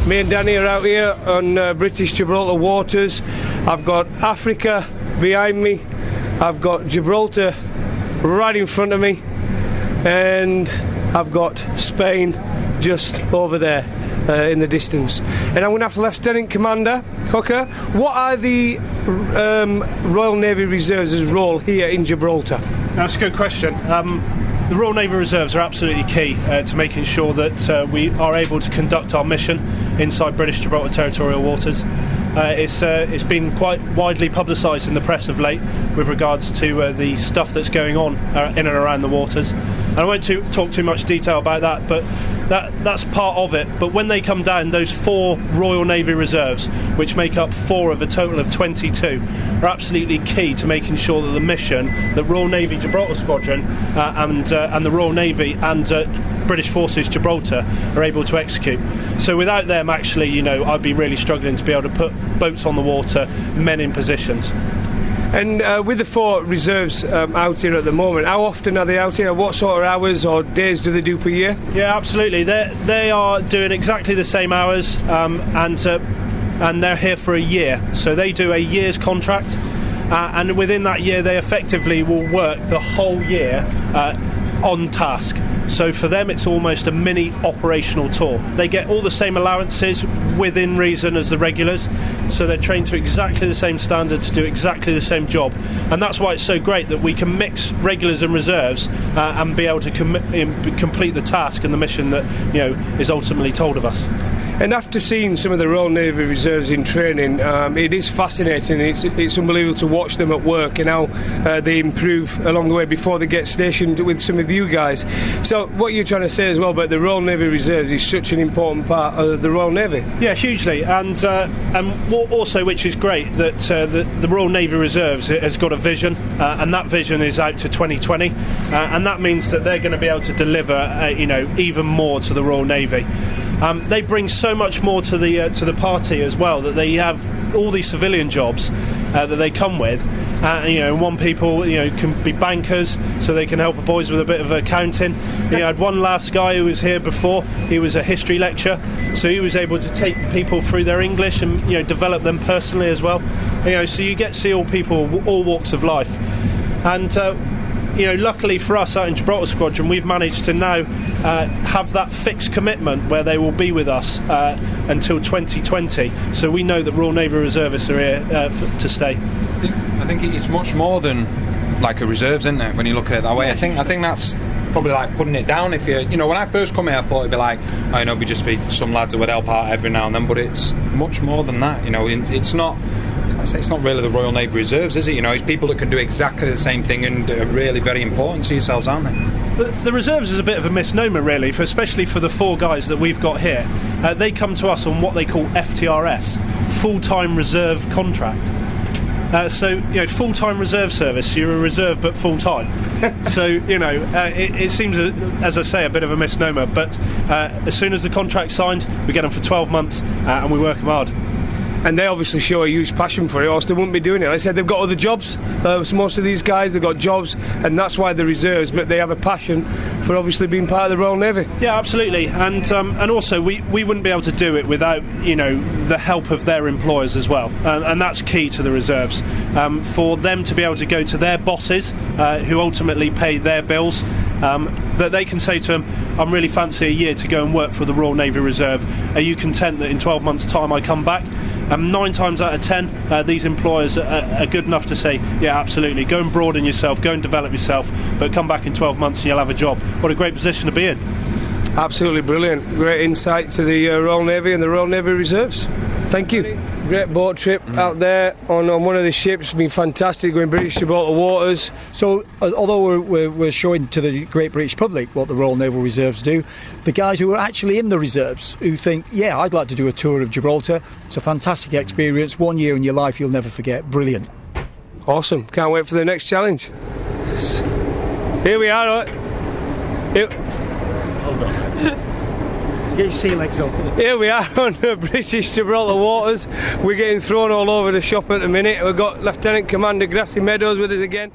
Me and Danny are out here on British Gibraltar waters. I've got Africa behind me, I've got Gibraltar right in front of me, and I've got Spain just over there in the distance. And I'm going to ask Lieutenant Commander Hooker, what are the Royal Navy Reserves' role here in Gibraltar? That's a good question. The Royal Navy Reserves are absolutely key to making sure that we are able to conduct our mission inside British Gibraltar territorial waters. It's been quite widely publicised in the press of late with regards to the stuff that's going on in and around the waters. And I won't talk too much detail about that, but that's part of it. But when they come down, those 4 Royal Navy Reserves, which make up 4 of a total of 22, are absolutely key to making sure that the mission that Royal Navy Gibraltar Squadron and the Royal Navy and British Forces Gibraltar are able to execute. So without them, actually, you know, I'd be really struggling to be able to put boats on the water, men in positions. And with the 4 reserves out here at the moment, how often are they out here? What sort of hours or days do they do per year? Yeah, absolutely. They are doing exactly the same hours, and they're here for a year. So they do a year's contract, and within that year, they effectively will work the whole year on task. So for them, it's almost a mini operational tour. They get all the same allowances within reason as the regulars, so they're trained to exactly the same standard to do exactly the same job. And that's why it's so great that we can mix regulars and reserves and be able to complete the task and the mission that, you know, is ultimately told of us. And after seeing some of the Royal Navy Reserves in training, it is fascinating. It's unbelievable to watch them at work and how they improve along the way before they get stationed with some of you guys. So what you're trying to say as well about the Royal Navy Reserves is such an important part of the Royal Navy. Yeah, hugely. And also, which is great, that the Royal Navy Reserves has got a vision, and that vision is out to 2020, and that means that they're going to be able to deliver even more to the Royal Navy. They bring so much more to the party as well, that they have all these civilian jobs that they come with. One people can be bankers, so they can help the boys with a bit of accounting. You had one last guy who was here before. He was a history lecturer, so he was able to take people through their English and develop them personally as well. So you get to see all people, all walks of life. And luckily for us out in Gibraltar Squadron, we've managed to now have that fixed commitment where they will be with us until 2020. So we know that Royal Navy Reservists are here to stay. I think it's much more than like a reserves, isn't it? When you look at it that way, I think that's probably like putting it down. If when I first come here, I thought it'd be like, we just be some lads that would help out every now and then, but it's much more than that. It's not. It's not really the Royal Navy Reserves, is it? It's people that can do exactly the same thing and are really very important to yourselves, aren't they? The Reserves is a bit of a misnomer, really, especially for the 4 guys that we've got here. They come to us on what they call FTRS, full-time reserve contract. Full-time reserve service, you're a reserve but full-time. So, it seems, as I say, a bit of a misnomer, but as soon as the contract's signed, we get them for 12 months and we work them hard. And they obviously show a huge passion for it, or else they wouldn't be doing it. Like I said, they've got other jobs. Most of these guys, they've got jobs, and that's why they're reserves. But they have a passion for obviously being part of the Royal Navy. Yeah, absolutely. And also, we wouldn't be able to do it without the help of their employers as well. And that's key to the reserves. For them to be able to go to their bosses, who ultimately pay their bills, that they can say to them, I'm really fancy a year to go and work for the Royal Navy Reserve. Are you content that in 12 months' time I come back? 9 times out of 10, these employers are good enough to say, yeah, absolutely, go and broaden yourself, go and develop yourself, but come back in 12 months and you'll have a job. What a great position to be in. Absolutely brilliant. Great insight to the Royal Navy and the Royal Navy Reserves. Thank you. Great boat trip out there on one of the ships. It's been fantastic going British Gibraltar waters. So, although we're showing to the great British public what the Royal Naval Reserves do, the guys who are actually in the reserves who think, yeah, I'd like to do a tour of Gibraltar, it's a fantastic experience. 1 year in your life you'll never forget. Brilliant. Awesome. Can't wait for the next challenge. Here we are. Hold on. Get your sea legs up. Here we are on British Gibraltar waters. We're getting thrown all over the shop at the minute. We've got Lieutenant Commander Grassy Meadows with us again.